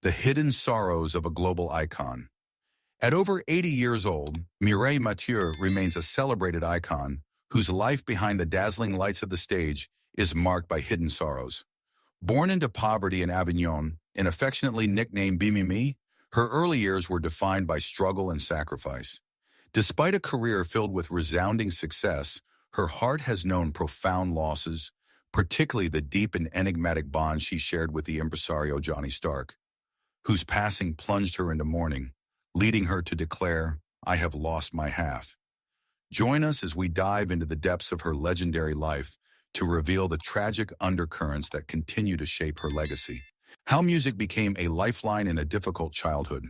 the hidden sorrows of a global icon. At over 80 years old, Mireille Mathieu remains a celebrated icon whose life behind the dazzling lights of the stage is marked by hidden sorrows. Born into poverty in Avignon and affectionately nicknamed Bimimi, her early years were defined by struggle and sacrifice. Despite a career filled with resounding success, her heart has known profound losses, particularly the deep and enigmatic bond she shared with the impresario Johnny Stark, whose passing plunged her into mourning, leading her to declare, "I have lost my half." Join us as we dive into the depths of her legendary life to reveal the tragic undercurrents that continue to shape her legacy. How music became a lifeline in a difficult childhood.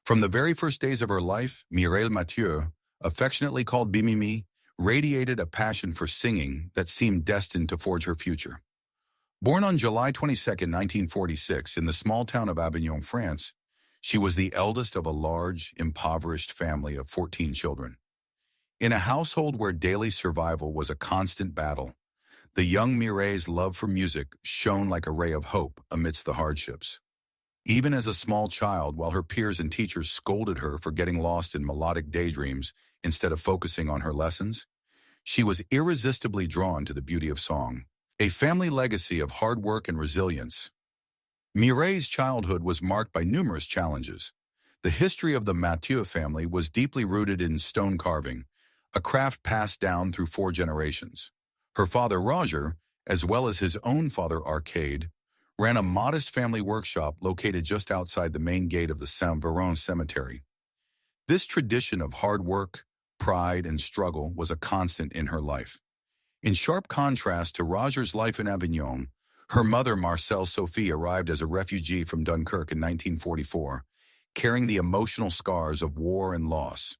From the very first days of her life, Mireille Mathieu, affectionately called Bimimi, radiated a passion for singing that seemed destined to forge her future. Born on July 22, 1946, in the small town of Avignon, France, she was the eldest of a large, impoverished family of 14 children. In a household where daily survival was a constant battle, the young Mireille's love for music shone like a ray of hope amidst the hardships. Even as a small child, while her peers and teachers scolded her for getting lost in melodic daydreams instead of focusing on her lessons, she was irresistibly drawn to the beauty of song, a family legacy of hard work and resilience. Mireille's childhood was marked by numerous challenges. The history of the Mathieu family was deeply rooted in stone carving, a craft passed down through 4 generations. Her father, Roger, as well as his own father, Arcade, ran a modest family workshop located just outside the main gate of the Saint-Véran cemetery. This tradition of hard work, pride, and struggle was a constant in her life. In sharp contrast to Roger's life in Avignon, her mother, Marcelle Sophie, arrived as a refugee from Dunkirk in 1944, carrying the emotional scars of war and loss.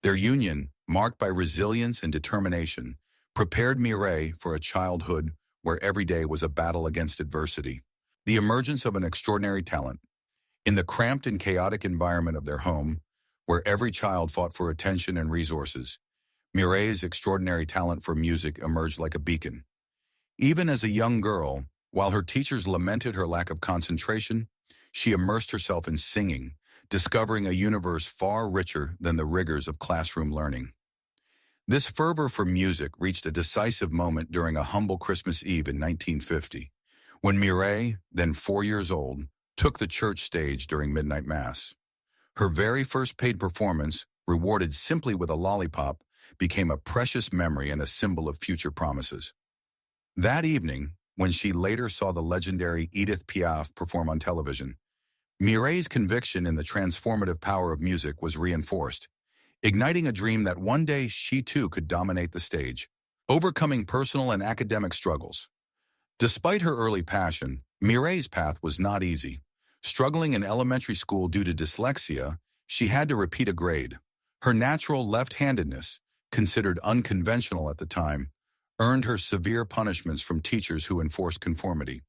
Their union, marked by resilience and determination, prepared Mireille for a childhood where every day was a battle against adversity. The emergence of an extraordinary talent. In the cramped and chaotic environment of their home, where every child fought for attention and resources, Mireille's extraordinary talent for music emerged like a beacon. Even as a young girl, while her teachers lamented her lack of concentration, she immersed herself in singing, discovering a universe far richer than the rigors of classroom learning. This fervor for music reached a decisive moment during a humble Christmas Eve in 1950, when Mireille, then 4 years old, took the church stage during midnight mass. Her very first paid performance, rewarded simply with a lollipop, became a precious memory and a symbol of future promises. That evening, when she later saw the legendary Edith Piaf perform on television, Mireille's conviction in the transformative power of music was reinforced, igniting a dream that one day she too could dominate the stage. Overcoming personal and academic struggles. Despite her early passion, Mireille's path was not easy. Struggling in elementary school due to dyslexia, she had to repeat a grade. Her natural left-handedness, considered unconventional at the time, earned her severe punishments from teachers who enforced conformity.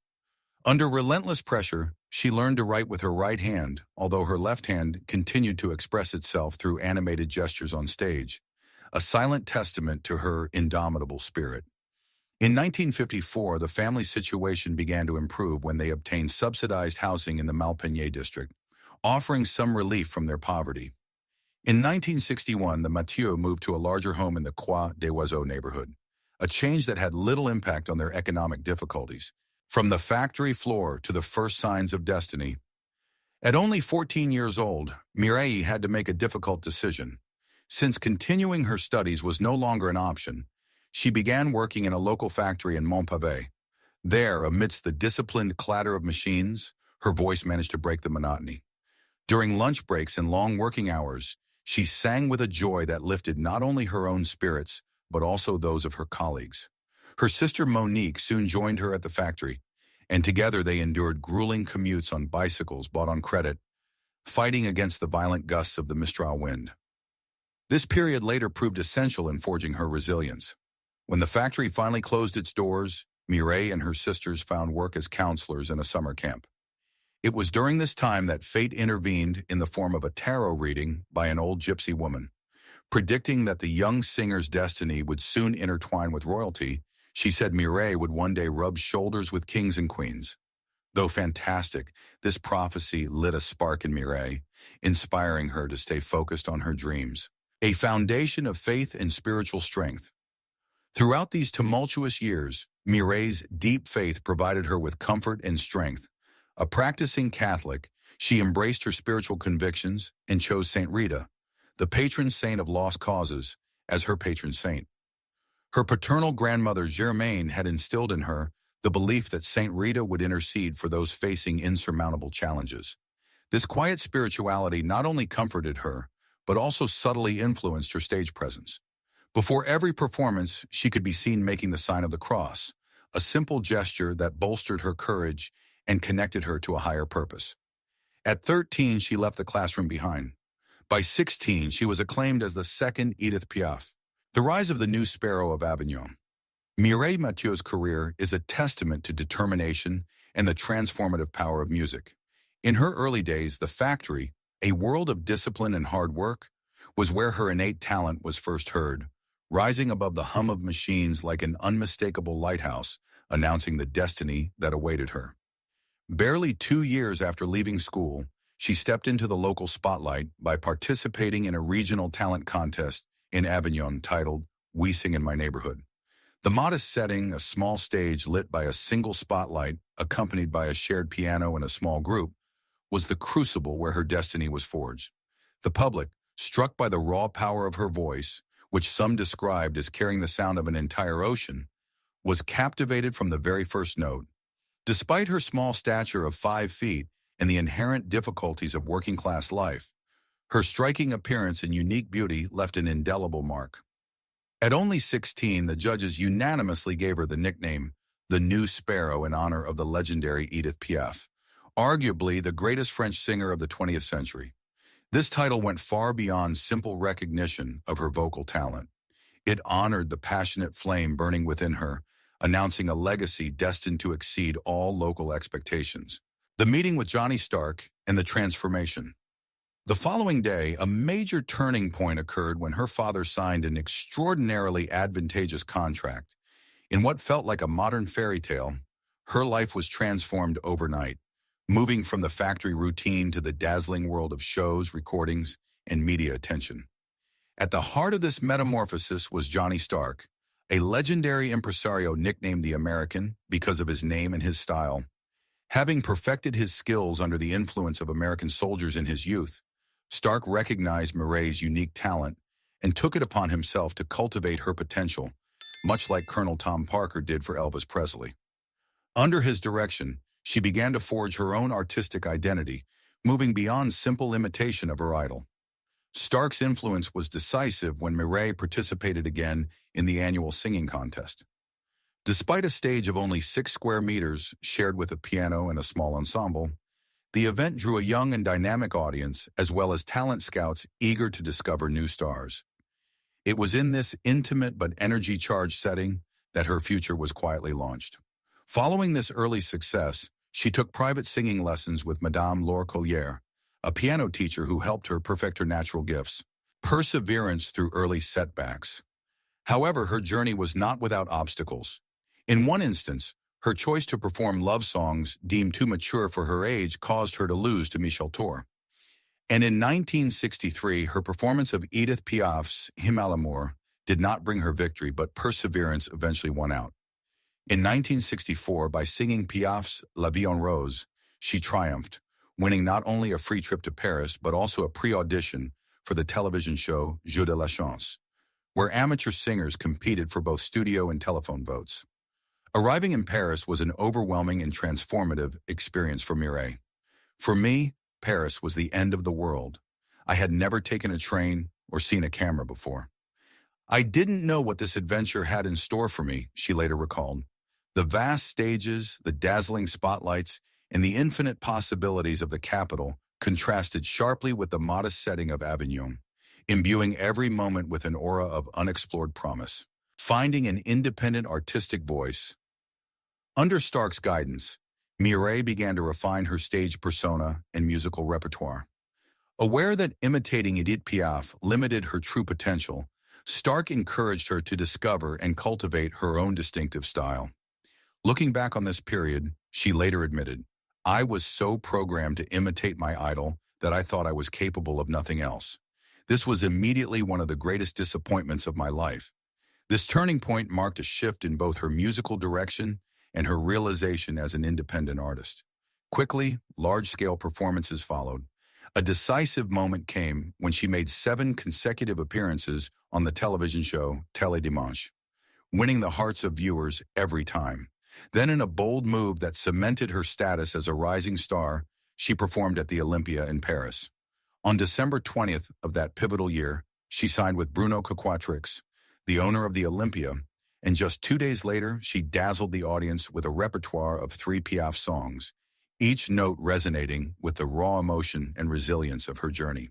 Under relentless pressure, she learned to write with her right hand, although her left hand continued to express itself through animated gestures on stage, a silent testament to her indomitable spirit. In 1954, the family situation began to improve when they obtained subsidized housing in the Malpigny district, offering some relief from their poverty. In 1961, the Mathieu moved to a larger home in the Croix des Oiseaux neighborhood, a change that had little impact on their economic difficulties. From the factory floor to the first signs of destiny. At only 14 years old, Mireille had to make a difficult decision. Since continuing her studies was no longer an option, she began working in a local factory in Montpavé. There, amidst the disciplined clatter of machines, her voice managed to break the monotony. During lunch breaks and long working hours, she sang with a joy that lifted not only her own spirits, but also those of her colleagues. Her sister Monique soon joined her at the factory, and together they endured grueling commutes on bicycles bought on credit, fighting against the violent gusts of the Mistral wind. This period later proved essential in forging her resilience. When the factory finally closed its doors, Mireille and her sisters found work as counselors in a summer camp. It was during this time that fate intervened in the form of a tarot reading by an old gypsy woman. Predicting that the young singer's destiny would soon intertwine with royalty, she said Mireille would one day rub shoulders with kings and queens. Though fantastic, this prophecy lit a spark in Mireille, inspiring her to stay focused on her dreams. A foundation of faith and spiritual strength. Throughout these tumultuous years, Mireille's deep faith provided her with comfort and strength. A practicing Catholic, she embraced her spiritual convictions and chose Saint Rita, the patron saint of lost causes, as her patron saint. Her paternal grandmother Germaine had instilled in her the belief that Saint Rita would intercede for those facing insurmountable challenges. This quiet spirituality not only comforted her, but also subtly influenced her stage presence. Before every performance, she could be seen making the sign of the cross, a simple gesture that bolstered her courage and connected her to a higher purpose. At 13, she left the classroom behind. By 16, she was acclaimed as the second Edith Piaf. The rise of the new sparrow of Avignon. Mireille Mathieu's career is a testament to determination and the transformative power of music. In her early days, the factory, a world of discipline and hard work, was where her innate talent was first heard, rising above the hum of machines like an unmistakable lighthouse, announcing the destiny that awaited her. Barely 2 years after leaving school, she stepped into the local spotlight by participating in a regional talent contest in Avignon titled We Sing in My Neighborhood. The modest setting, a small stage lit by a single spotlight accompanied by a shared piano and a small group, was the crucible where her destiny was forged. The public, struck by the raw power of her voice, which some described as carrying the sound of an entire ocean, was captivated from the very first note. Despite her small stature of 5 feet and the inherent difficulties of working-class life, her striking appearance and unique beauty left an indelible mark. At only 16, the judges unanimously gave her the nickname, the New Sparrow, in honor of the legendary Edith Piaf, arguably the greatest French singer of the 20th century. This title went far beyond simple recognition of her vocal talent. It honored the passionate flame burning within her, announcing a legacy destined to exceed all local expectations. The meeting with Johnny Stark and the transformation. The following day, a major turning point occurred when her father signed an extraordinarily advantageous contract. In what felt like a modern fairy tale, her life was transformed overnight, moving from the factory routine to the dazzling world of shows, recordings, and media attention. At the heart of this metamorphosis was Johnny Stark, a legendary impresario nicknamed the American because of his name and his style. Having perfected his skills under the influence of American soldiers in his youth, Stark recognized Mireille's unique talent and took it upon himself to cultivate her potential, much like Colonel Tom Parker did for Elvis Presley. Under his direction, she began to forge her own artistic identity, moving beyond simple imitation of her idol. Stark's influence was decisive when Mireille participated again in the annual singing contest. Despite a stage of only 6 square meters shared with a piano and a small ensemble, the event drew a young and dynamic audience as well as talent scouts eager to discover new stars. It was in this intimate but energy-charged setting that her future was quietly launched. Following this early success, she took private singing lessons with Madame Laure Collier, a piano teacher who helped her perfect her natural gifts. Perseverance through early setbacks. However, her journey was not without obstacles. In one instance, her choice to perform love songs deemed too mature for her age caused her to lose to Michel Thor. And in 1963, her performance of Edith Piaf's Hymne à l'amour did not bring her victory, but perseverance eventually won out. In 1964, by singing Piaf's La Vie en Rose, she triumphed, winning not only a free trip to Paris, but also a pre-audition for the television show Jeu de la Chance, where amateur singers competed for both studio and telephone votes. Arriving in Paris was an overwhelming and transformative experience for Mireille. For me, Paris was the end of the world. I had never taken a train or seen a camera before. I didn't know what this adventure had in store for me, she later recalled. The vast stages, the dazzling spotlights, and the infinite possibilities of the capital contrasted sharply with the modest setting of Avignon, imbuing every moment with an aura of unexplored promise. Finding an independent artistic voice. Under Stark's guidance, Mireille began to refine her stage persona and musical repertoire. Aware that imitating Edith Piaf limited her true potential, Stark encouraged her to discover and cultivate her own distinctive style. Looking back on this period, she later admitted, I was so programmed to imitate my idol that I thought I was capable of nothing else. This was immediately one of the greatest disappointments of my life. This turning point marked a shift in both her musical direction and her realization as an independent artist. Quickly, large-scale performances followed. A decisive moment came when she made 7 consecutive appearances on the television show Télé Dimanche, winning the hearts of viewers every time. Then, in a bold move that cemented her status as a rising star, she performed at the Olympia in Paris. On December 20th of that pivotal year, she signed with Bruno Coquatrix, the owner of the Olympia, and just 2 days later, she dazzled the audience with a repertoire of 3 Piaf songs, each note resonating with the raw emotion and resilience of her journey.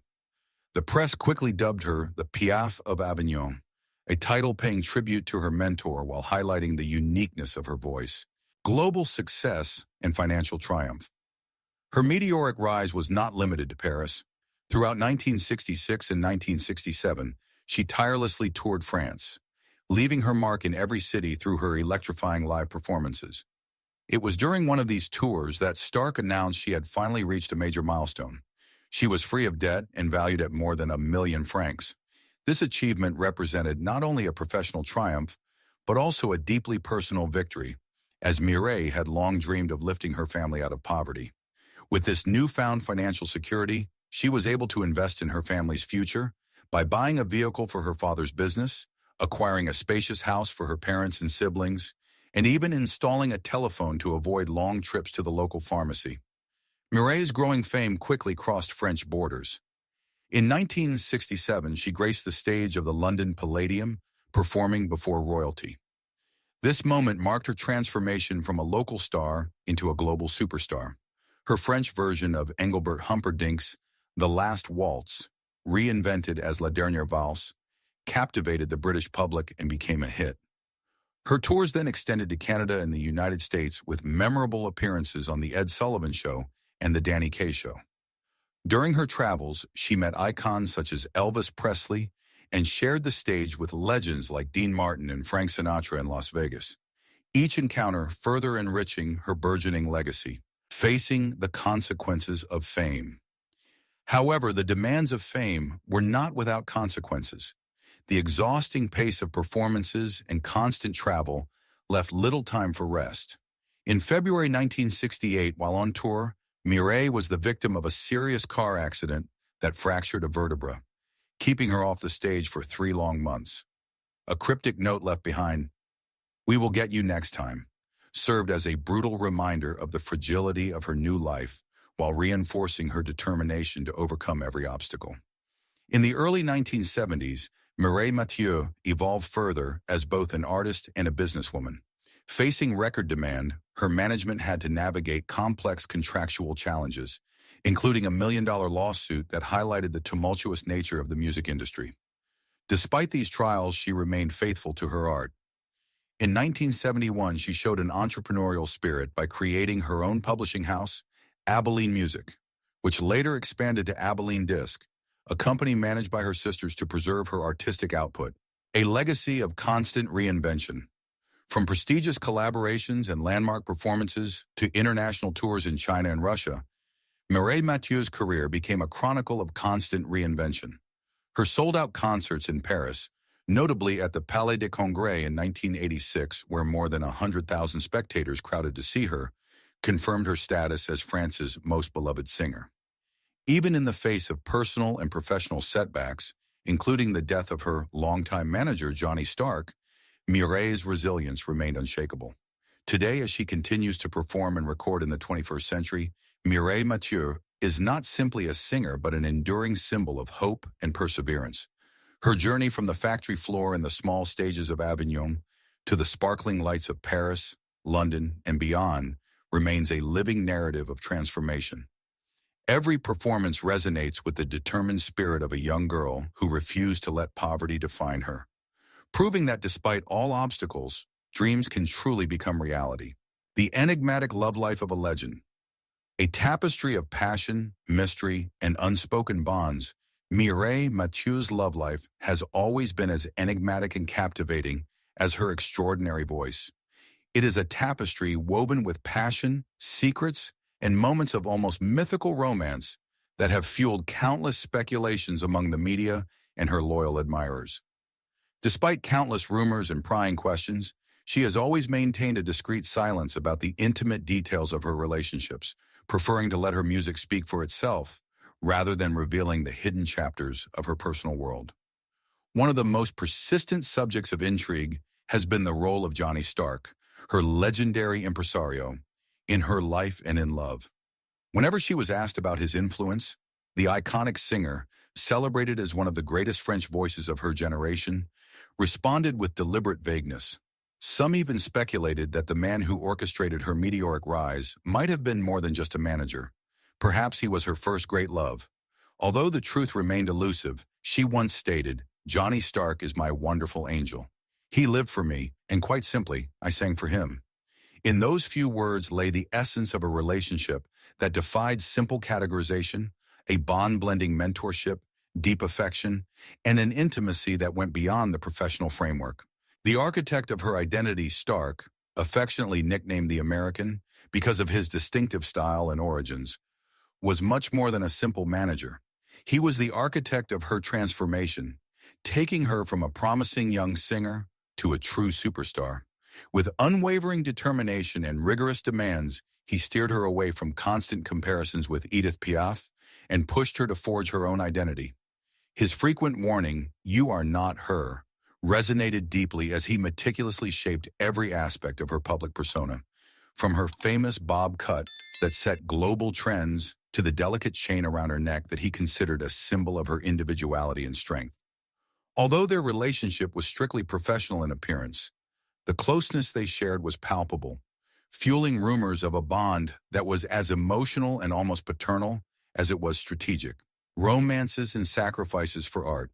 The press quickly dubbed her the Piaf of Avignon, a title paying tribute to her mentor while highlighting the uniqueness of her voice, global success, and financial triumph. Her meteoric rise was not limited to Paris. Throughout 1966 and 1967, she tirelessly toured France, leaving her mark in every city through her electrifying live performances. It was during one of these tours that Stark announced she had finally reached a major milestone. She was free of debt and valued at more than £1,000,000. This achievement represented not only a professional triumph, but also a deeply personal victory, as Mireille had long dreamed of lifting her family out of poverty. With this newfound financial security, she was able to invest in her family's future by buying a vehicle for her father's business, acquiring a spacious house for her parents and siblings, and even installing a telephone to avoid long trips to the local pharmacy. Mireille's growing fame quickly crossed French borders. In 1967, she graced the stage of the London Palladium, performing before royalty. This moment marked her transformation from a local star into a global superstar. Her French version of Engelbert Humperdinck's The Last Waltz, reinvented as La Dernière Valse, captivated the British public and became a hit. Her tours then extended to Canada and the United States with memorable appearances on The Ed Sullivan Show and The Danny Kaye Show. During her travels, she met icons such as Elvis Presley and shared the stage with legends like Dean Martin and Frank Sinatra in Las Vegas. Each encounter further enriching her burgeoning legacy, facing the consequences of fame. However, the demands of fame were not without consequences. The exhausting pace of performances and constant travel left little time for rest. In February 1968, while on tour, Mireille was the victim of a serious car accident that fractured a vertebra, keeping her off the stage for 3 long months. A cryptic note left behind, "We will get you next time," served as a brutal reminder of the fragility of her new life while reinforcing her determination to overcome every obstacle. In the early 1970s, Mireille Mathieu evolved further as both an artist and a businesswoman. Facing record demand, her management had to navigate complex contractual challenges, including a $1 million lawsuit that highlighted the tumultuous nature of the music industry. Despite these trials, she remained faithful to her art. In 1971, she showed an entrepreneurial spirit by creating her own publishing house, Abilene Music, which later expanded to Abilene Disc, a company managed by her sisters to preserve her artistic output, a legacy of constant reinvention. From prestigious collaborations and landmark performances to international tours in China and Russia, Mireille Mathieu's career became a chronicle of constant reinvention. Her sold-out concerts in Paris, notably at the Palais des Congrès in 1986, where more than 100,000 spectators crowded to see her, confirmed her status as France's most beloved singer. Even in the face of personal and professional setbacks, including the death of her longtime manager, Johnny Stark, Mireille's resilience remained unshakable. Today, as she continues to perform and record in the 21st century, Mireille Mathieu is not simply a singer but an enduring symbol of hope and perseverance. Her journey from the factory floor and the small stages of Avignon to the sparkling lights of Paris, London, and beyond remains a living narrative of transformation. Every performance resonates with the determined spirit of a young girl who refused to let poverty define her, proving that despite all obstacles, dreams can truly become reality. The enigmatic love life of a legend. A tapestry of passion, mystery, and unspoken bonds, Mireille Mathieu's love life has always been as enigmatic and captivating as her extraordinary voice. It is a tapestry woven with passion, secrets, and moments of almost mythical romance that have fueled countless speculations among the media and her loyal admirers. Despite countless rumors and prying questions, she has always maintained a discreet silence about the intimate details of her relationships, preferring to let her music speak for itself rather than revealing the hidden chapters of her personal world. One of the most persistent subjects of intrigue has been the role of Johnny Stark, her legendary impresario, in her life and in love. Whenever she was asked about his influence, the iconic singer, celebrated as one of the greatest French voices of her generation, responded with deliberate vagueness. Some even speculated that the man who orchestrated her meteoric rise might have been more than just a manager. Perhaps he was her first great love. Although the truth remained elusive, she once stated, "Johnny Stark is my wonderful angel. He lived for me, and quite simply, I sang for him." In those few words lay the essence of a relationship that defied simple categorization, a bond-blending mentorship, deep affection, and an intimacy that went beyond the professional framework. The architect of her identity, Stark, affectionately nicknamed the American because of his distinctive style and origins, was much more than a simple manager. He was the architect of her transformation, taking her from a promising young singer to a true superstar. With unwavering determination and rigorous demands, he steered her away from constant comparisons with Edith Piaf and pushed her to forge her own identity. His frequent warning, "You are not her," resonated deeply as he meticulously shaped every aspect of her public persona, from her famous bob cut that set global trends to the delicate chain around her neck that he considered a symbol of her individuality and strength. Although their relationship was strictly professional in appearance, the closeness they shared was palpable, fueling rumors of a bond that was as emotional and almost paternal as it was strategic. Romances and sacrifices for art.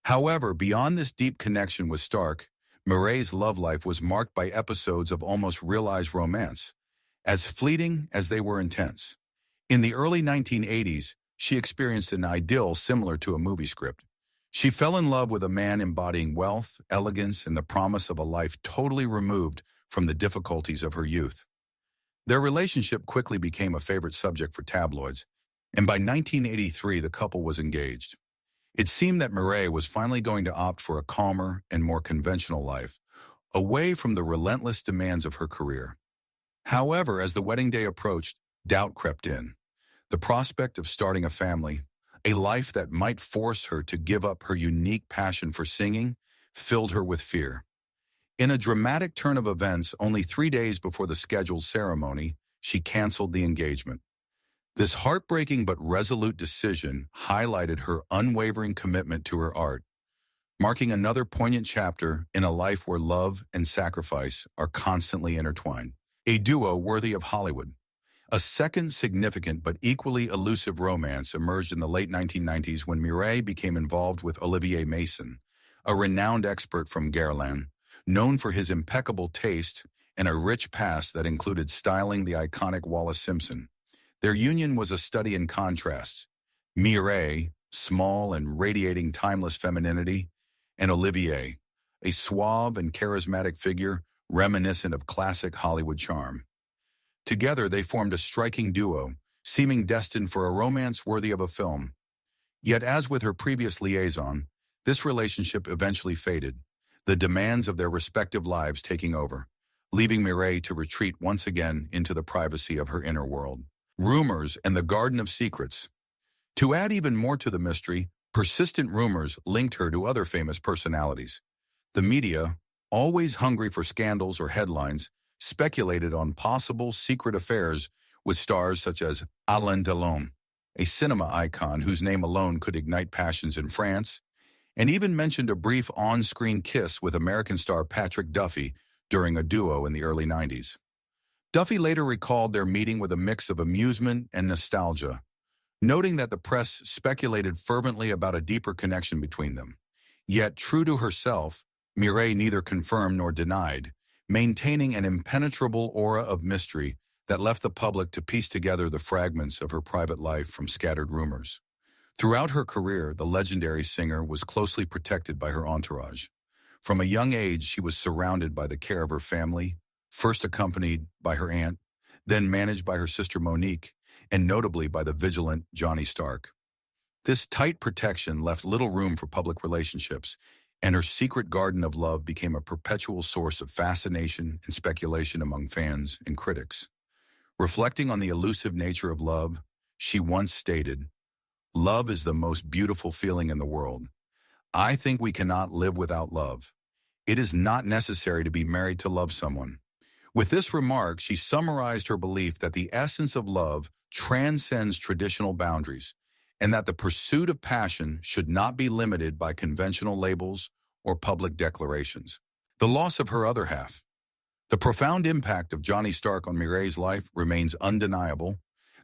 However, beyond this deep connection with Stark, Mireille's love life was marked by episodes of almost realized romance, as fleeting as they were intense. In the early 1980s, she experienced an idyll similar to a movie script. She fell in love with a man embodying wealth, elegance, and the promise of a life totally removed from the difficulties of her youth. Their relationship quickly became a favorite subject for tabloids, and by 1983 the couple was engaged. It seemed that Mireille was finally going to opt for a calmer and more conventional life, away from the relentless demands of her career. However, as the wedding day approached, doubt crept in. The prospect of starting a family, a life that might force her to give up her unique passion for singing, filled her with fear. In a dramatic turn of events, only 3 days before the scheduled ceremony, she canceled the engagement. This heartbreaking but resolute decision highlighted her unwavering commitment to her art, marking another poignant chapter in a life where love and sacrifice are constantly intertwined. A duo worthy of Hollywood. A second significant but equally elusive romance emerged in the late 1990s when Mireille became involved with Olivier Mason, a renowned expert from Guerlain, known for his impeccable taste and a rich past that included styling the iconic Wallace Simpson. Their union was a study in contrasts. Mireille, small and radiating timeless femininity, and Olivier, a suave and charismatic figure reminiscent of classic Hollywood charm. Together, they formed a striking duo, seeming destined for a romance worthy of a film. Yet, as with her previous liaison, this relationship eventually faded, the demands of their respective lives taking over, leaving Mireille to retreat once again into the privacy of her inner world. Rumors and the Garden of Secrets. To add even more to the mystery, persistent rumors linked her to other famous personalities. The media, always hungry for scandals or headlines, speculated on possible secret affairs with stars such as Alain Delon, a cinema icon whose name alone could ignite passions in France, and even mentioned a brief on-screen kiss with American star Patrick Duffy during a duo in the early 90s. Duffy later recalled their meeting with a mix of amusement and nostalgia, noting that the press speculated fervently about a deeper connection between them. Yet, true to herself, Mireille neither confirmed nor denied, maintaining an impenetrable aura of mystery that left the public to piece together the fragments of her private life from scattered rumors. Throughout her career, the legendary singer was closely protected by her entourage. From a young age, she was surrounded by the care of her family, first accompanied by her aunt, then managed by her sister Monique, and notably by the vigilant Johnny Stark. This tight protection left little room for public relationships, and her secret garden of love became a perpetual source of fascination and speculation among fans and critics. Reflecting on the elusive nature of love, she once stated, "Love is the most beautiful feeling in the world. I think we cannot live without love. It is not necessary to be married to love someone." With this remark, she summarized her belief that the essence of love transcends traditional boundaries, and that the pursuit of passion should not be limited by conventional labels or public declarations. The loss of her other half. The profound impact of Johnny Stark on Mireille's life remains undeniable.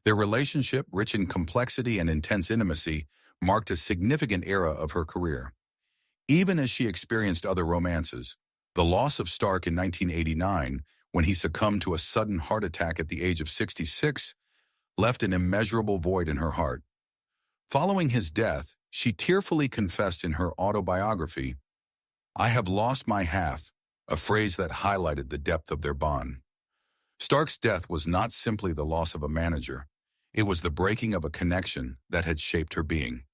Their relationship, rich in complexity and intense intimacy, marked a significant era of her career. Even as she experienced other romances, the loss of Stark in 1989, when he succumbed to a sudden heart attack at the age of 66, left an immeasurable void in her heart. Following his death, she tearfully confessed in her autobiography, "I have lost my half," a phrase that highlighted the depth of their bond. Stark's death was not simply the loss of a manager, it was the breaking of a connection that had shaped her being.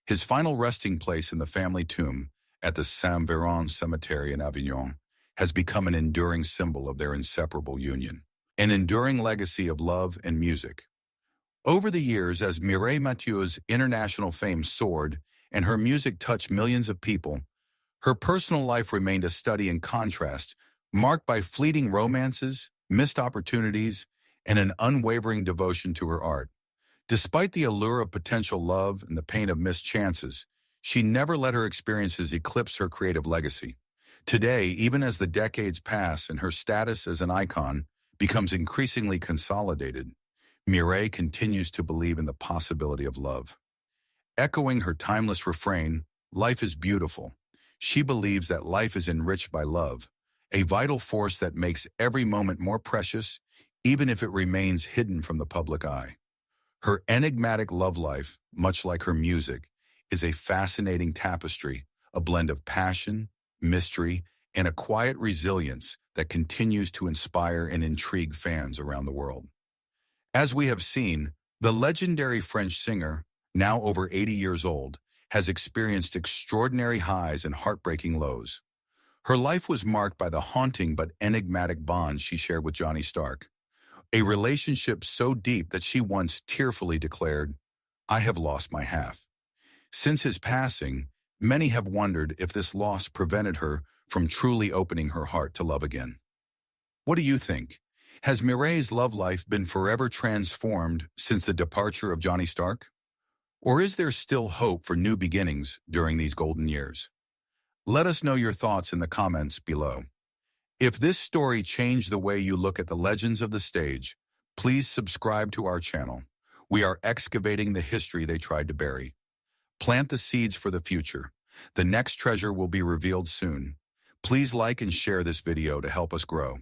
His final resting place in the family tomb at the Saint-Véran Cemetery in Avignon has become an enduring symbol of their inseparable union, an enduring legacy of love and music. Over the years, as Mireille Mathieu's international fame soared and her music touched millions of people, her personal life remained a study in contrast, marked by fleeting romances, missed opportunities, and an unwavering devotion to her art. Despite the allure of potential love and the pain of missed chances, she never let her experiences eclipse her creative legacy. Today, even as the decades pass and her status as an icon becomes increasingly consolidated, Mireille continues to believe in the possibility of love. Echoing her timeless refrain, "Life is beautiful," she believes that life is enriched by love, a vital force that makes every moment more precious, even if it remains hidden from the public eye. Her enigmatic love life, much like her music, is a fascinating tapestry, a blend of passion, mystery, and a quiet resilience that continues to inspire and intrigue fans around the world. As we have seen, the legendary French singer, now over 80 years old, has experienced extraordinary highs and heartbreaking lows. Her life was marked by the haunting but enigmatic bond she shared with Johnny Stark, a relationship so deep that she once tearfully declared, "I have lost my half." Since his passing, many have wondered if this loss prevented her from truly opening her heart to love again. What do you think? Has Mireille's love life been forever transformed since the departure of Johnny Stark? Or is there still hope for new beginnings during these golden years? Let us know your thoughts in the comments below. If this story changed the way you look at the legends of the stage, please subscribe to our channel. We are excavating the history they tried to bury. Plant the seeds for the future. The next treasure will be revealed soon. Please like and share this video to help us grow.